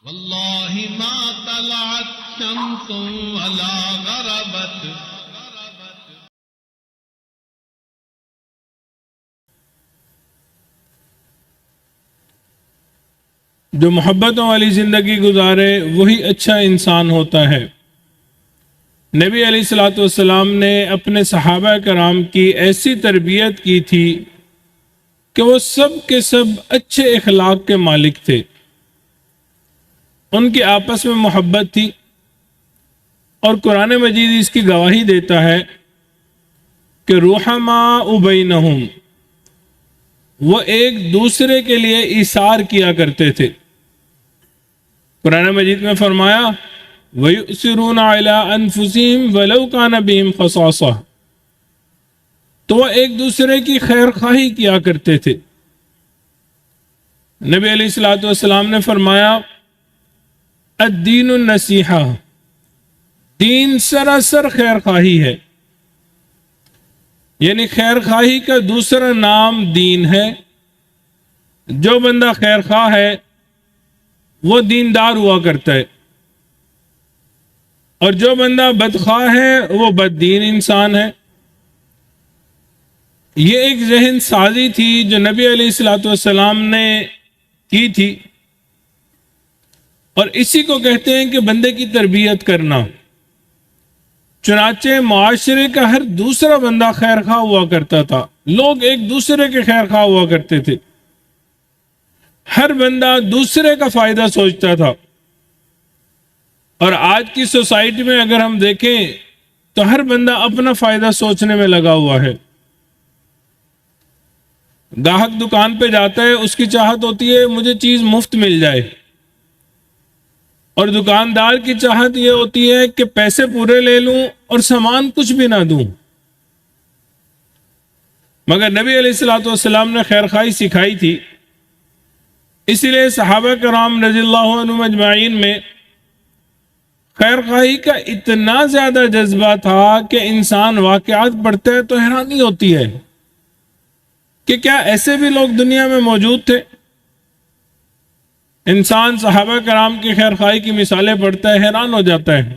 واللہ ما طلعت شمس ولا غربت. جو محبتوں والی زندگی گزارے وہی اچھا انسان ہوتا ہے. نبی علیہ الصلوۃ والسلام نے اپنے صحابہ کرام کی ایسی تربیت کی تھی کہ وہ سب کے سب اچھے اخلاق کے مالک تھے. ان کی آپس میں محبت تھی اور قرآن مجید اس کی گواہی دیتا ہے کہ رحماء بینہم، وہ ایک دوسرے کے لیے ایثار کیا کرتے تھے. قرآن مجید میں فرمایا وَيُؤْثِرُونَ عَلَىٰ أَنفُسِهِمْ وَلَوْ كَانَ بِهِمْ خَصَاصَةٌ، تو وہ ایک دوسرے کی خیر خواہی کیا کرتے تھے. نبی علیہ الصلوۃ والسلام نے فرمایا الدین النصیحہ، دین سراسر خیر خواہی ہے. یعنی خیر خواہی کا دوسرا نام دین ہے. جو بندہ خیر خواہ ہے وہ دیندار ہوا کرتا ہے، اور جو بندہ بدخواہ ہے وہ بد دین انسان ہے. یہ ایک ذہن سازی تھی جو نبی علیہ الصلوۃ والسلام نے کی تھی، اور اسی کو کہتے ہیں کہ بندے کی تربیت کرنا. چنانچہ معاشرے کا ہر دوسرا بندہ خیر خواہ ہوا کرتا تھا. لوگ ایک دوسرے کے خیر خواہ ہوا کرتے تھے. ہر بندہ دوسرے کا فائدہ سوچتا تھا. اور آج کی سوسائٹی میں اگر ہم دیکھیں تو ہر بندہ اپنا فائدہ سوچنے میں لگا ہوا ہے. گاہک دکان پہ جاتا ہے، اس کی چاہت ہوتی ہے مجھے چیز مفت مل جائے، اور دکاندار کی چاہت یہ ہوتی ہے کہ پیسے پورے لے لوں اور سامان کچھ بھی نہ دوں. مگر نبی علیہ الصلوۃ والسلام نے خیر خواہی سکھائی تھی. اسی لیے صحابہ کرام رضی اللہ عنہم اجمعین میں خیر خواہی کا اتنا زیادہ جذبہ تھا کہ انسان واقعات پڑھتا ہے تو حیرانی ہوتی ہے کہ کیا ایسے بھی لوگ دنیا میں موجود تھے. انسان صحابہ کرام کی خیر خواہی کی مثالیں پڑھتا ہے، حیران ہو جاتا ہے.